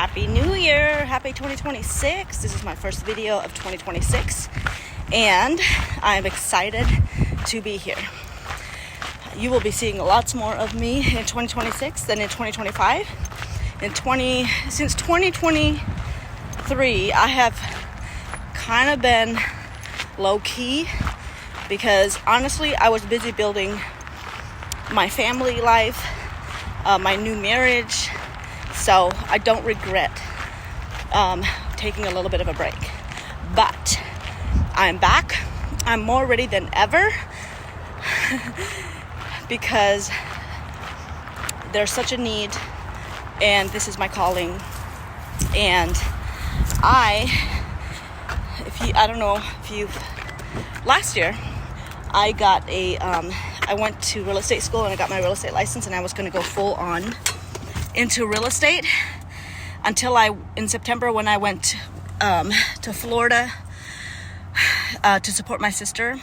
Happy New Year! Happy 2026! This is my first video of 2026 and I'm excited to be here. You will be seeing lots more of me in 2026 than in 2025. Since 2023, I have kind of been low-key because honestly, I was busy building my family life, my new marriage, so I don't regret taking a little bit of a break. But I'm back. I'm more ready than ever because there's such a need and this is my calling. And last year I got I went to real estate school and I got my real estate license, and I was going to go full on into real estate until in September when I went to Florida to support my sister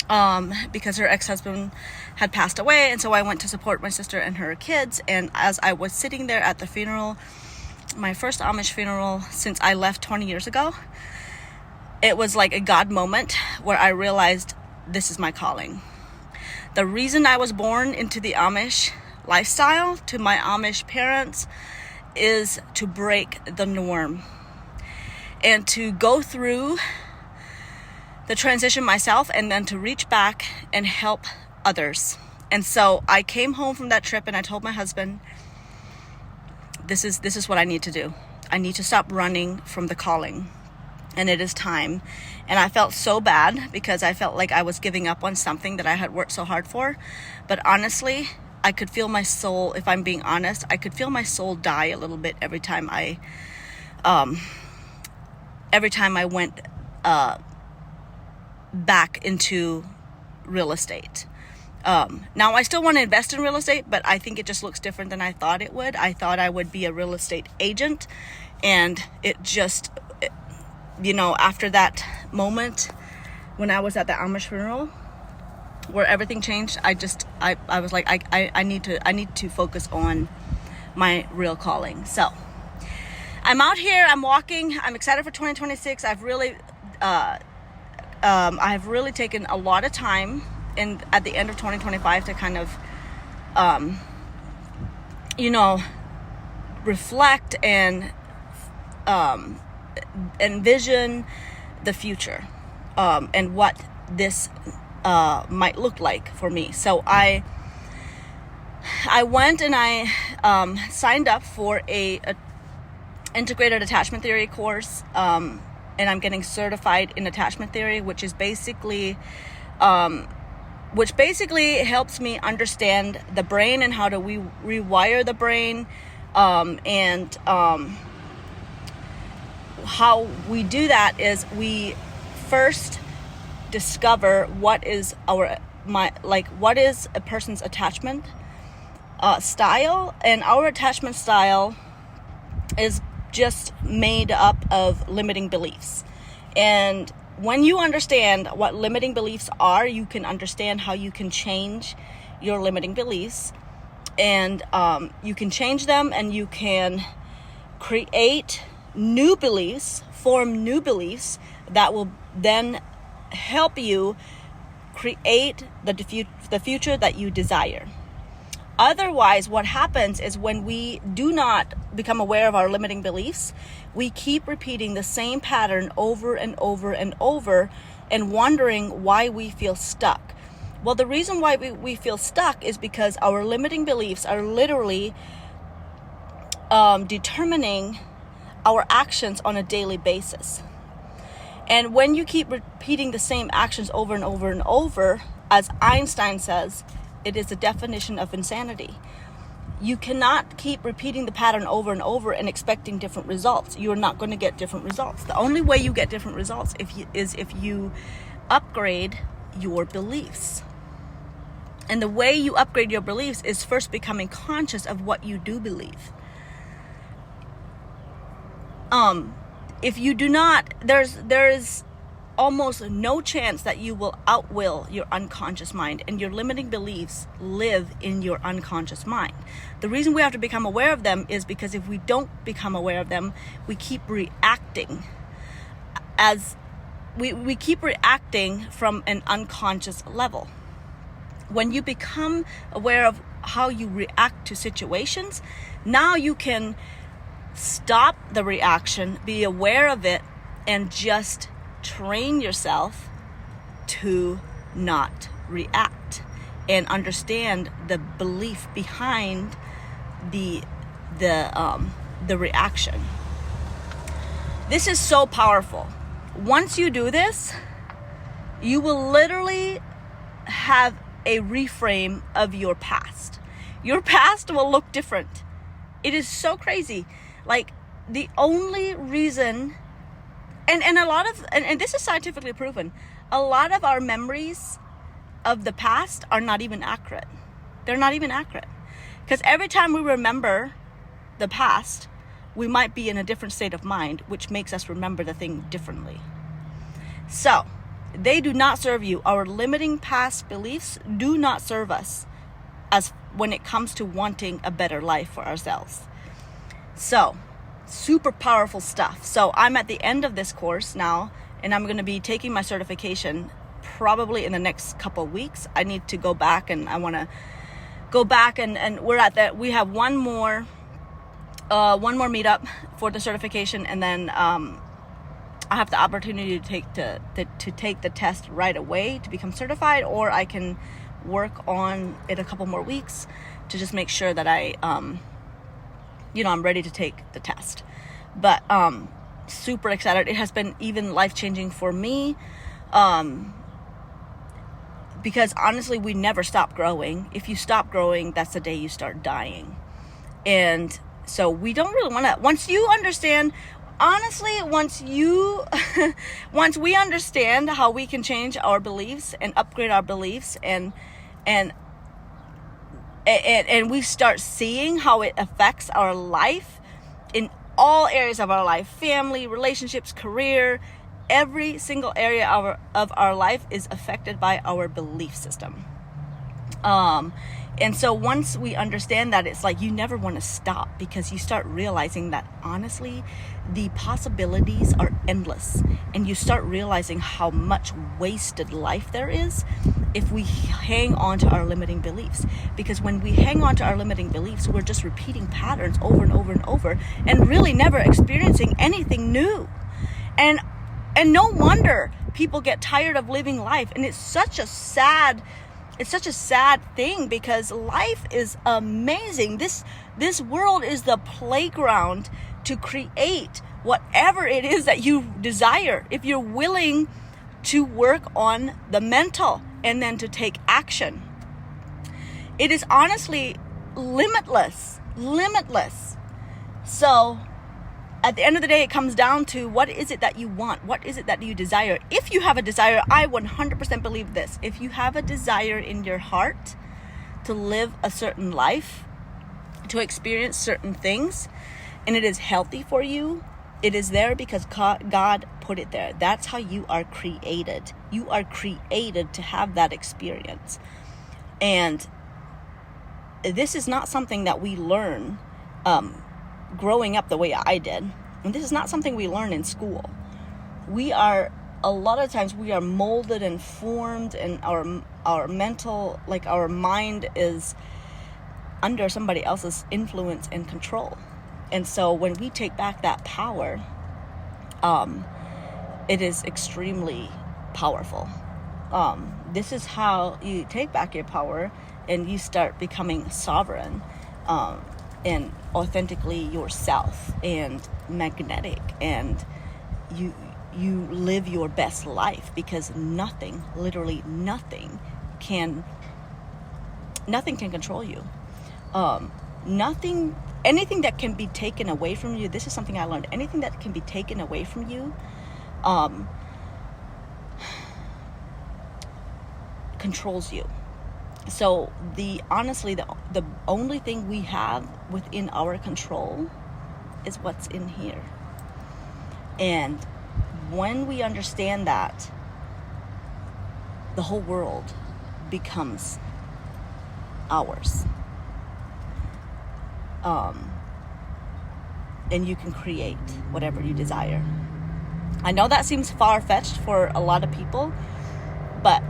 because her ex-husband had passed away, and so I went to support my sister and her kids. And as I was sitting there at the funeral, my first Amish funeral since I left 20 years ago, it was like a God moment where I realized this is my calling. The reason I was born into the Amish lifestyle, to my Amish parents, is to break the norm and to go through the transition myself and then to reach back and help others. And so I came home from that trip and I told my husband, this is what I need to do. I need to stop running from the calling, and it is time. And I felt so bad because I felt like I was giving up on something that I had worked so hard for. But honestly, I could feel my soul, if I'm being honest, I could feel my soul die a little bit every time I went back into real estate. Now I still want to invest in real estate, but I think it just looks different than I thought it would. I thought I would be a real estate agent, and it just, after that moment when I was at the Amish funeral where everything changed, I was like, I need to focus on my real calling. So I'm out here, I'm walking, I'm excited for 2026. I've really taken a lot of time at the end of 2025 to kind of reflect and envision the future and what this might look like for me. So I went and I signed up for a integrated attachment theory course, and I'm getting certified in attachment theory, which basically helps me understand the brain and how to rewire the brain, and how we do that is we first discover what is what is a person's attachment style. And our attachment style is just made up of limiting beliefs. And when you understand what limiting beliefs are, you can understand how you can change your limiting beliefs, and you can change them, and you can create new beliefs, form new beliefs that will then help you create the future that you desire. Otherwise, what happens is when we do not become aware of our limiting beliefs, we keep repeating the same pattern over and over and over and wondering why we feel stuck. Well, the reason why we feel stuck is because our limiting beliefs are literally determining our actions on a daily basis. And when you keep repeating the same actions over and over and over, as Einstein says, it is the definition of insanity. You cannot keep repeating the pattern over and over and expecting different results. You're not going to get different results. The only way you get different results is if you upgrade your beliefs. And the way you upgrade your beliefs is first becoming conscious of what you do believe. If you do not, there is almost no chance that you will outwill your unconscious mind, and your limiting beliefs live in your unconscious mind. The reason we have to become aware of them is because if we don't become aware of them, we keep reacting as we keep reacting from an unconscious level. When you become aware of how you react to situations, now you can stop the reaction, be aware of it, and just train yourself to not react and understand the belief behind the reaction. This is so powerful. Once you do this, you will literally have a reframe of your past. Your past will look different. It is so crazy. Like, the only reason, and a lot of, and this is scientifically proven, a lot of our memories of the past are not even accurate. They're not even accurate. Because every time we remember the past, we might be in a different state of mind, which makes us remember the thing differently. So, they do not serve you. Our limiting past beliefs do not serve us as when it comes to wanting a better life for ourselves. So, super powerful stuff. So I'm at the end of this course now, and I'm going to be taking my certification probably in the next couple of weeks. I need to go back, and I want to go back, and we're at that. We have one more meetup for the certification, and then I have the opportunity to take the test right away to become certified, or I can work on it a couple more weeks to just make sure that I'm ready to take the test. But super excited. It has been even life-changing for me, because honestly, we never stop growing. If you stop growing, that's the day you start dying. And so we don't really want to, once you understand, honestly, once we understand how we can change our beliefs and upgrade our beliefs, and we start seeing how it affects our life in all areas of our life, family, relationships, career, every single area of our life is affected by our belief system. And so once we understand that, it's like you never want to stop, because you start realizing that honestly, the possibilities are endless. And you start realizing how much wasted life there is if we hang on to our limiting beliefs. Because when we hang on to our limiting beliefs, we're just repeating patterns over and over and over, and really never experiencing anything new. And no wonder people get tired of living life. And it's such a sad thing, because life is amazing. This world is the playground to create whatever it is that you desire, if you're willing to work on the mental and then to take action. It is honestly limitless. So at the end of the day, it comes down to, what is it that you want? What is it that you desire? If you have a desire, I 100% believe this. If you have a desire in your heart to live a certain life, to experience certain things, and it is healthy for you, it is there because God put it there. That's how you are created. You are created to have that experience. And this is not something that we learn growing up the way I did. And this is not something we learn in school. A lot of times we are molded and formed, and our mental, like our mind, is under somebody else's influence and control. And so when we take back that power, it is extremely powerful. This is how you take back your power, and you start becoming sovereign, and authentically yourself, and magnetic, and you live your best life, because nothing, literally nothing can control you. Anything that can be taken away from you, this is something I learned, anything that can be taken away from you controls you. So the only thing we have within our control is what's in here. And when we understand that, the whole world becomes ours. And you can create whatever you desire. I know that seems far-fetched for a lot of people, but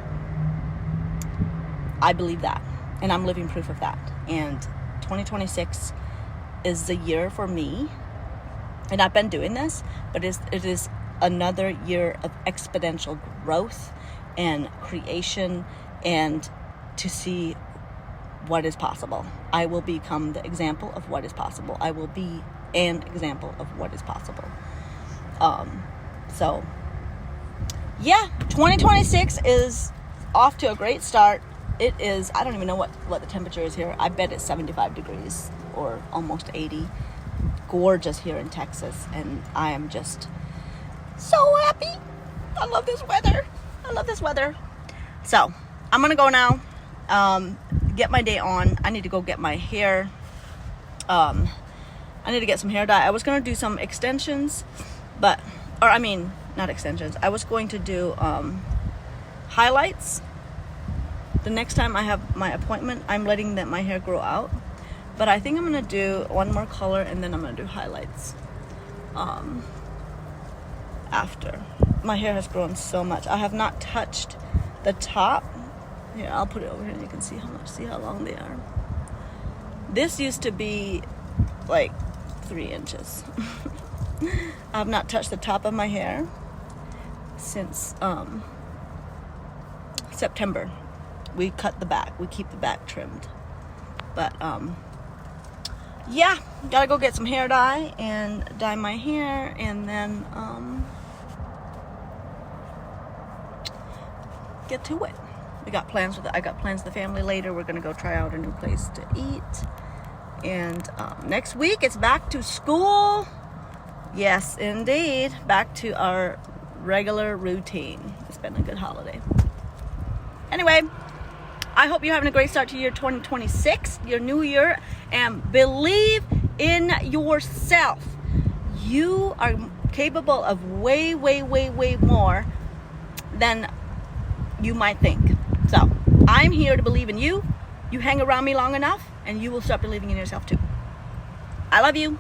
I believe that, and I'm living proof of that. And 2026 is the year for me, and I've been doing this, but it is another year of exponential growth and creation, and to see what is possible. I will become the example of what is possible. I will be an example of what is possible. So yeah, 2026 is off to a great start. It is, I don't even know what the temperature is here. I bet it's 75 degrees or almost 80. Gorgeous here in Texas, and I am just so happy. I love this weather. So I'm gonna go now, get my day on. I need to go get my hair. I need to get some hair dye. I was gonna do some extensions, not extensions. I was going to do highlights. The next time I have my appointment, I'm letting my hair grow out. But I think I'm gonna do one more color, and then I'm gonna do highlights after. My hair has grown so much. I have not touched the top. Here, I'll put it over here and you can see how long they are. This used to be like 3 inches. I have not touched the top of my hair since September. We cut the back. We keep the back trimmed. But yeah, gotta go get some hair dye and dye my hair, and then get to it. I got plans with the family later. We're gonna go try out a new place to eat. And next week it's back to school. Yes, indeed. Back to our regular routine. It's been a good holiday. Anyway, I hope you're having a great start to year 2026, your new year, and believe in yourself. You are capable of way, way, way, way more than you might think. So I'm here to believe in you. You hang around me long enough, and you will start believing in yourself too. I love you.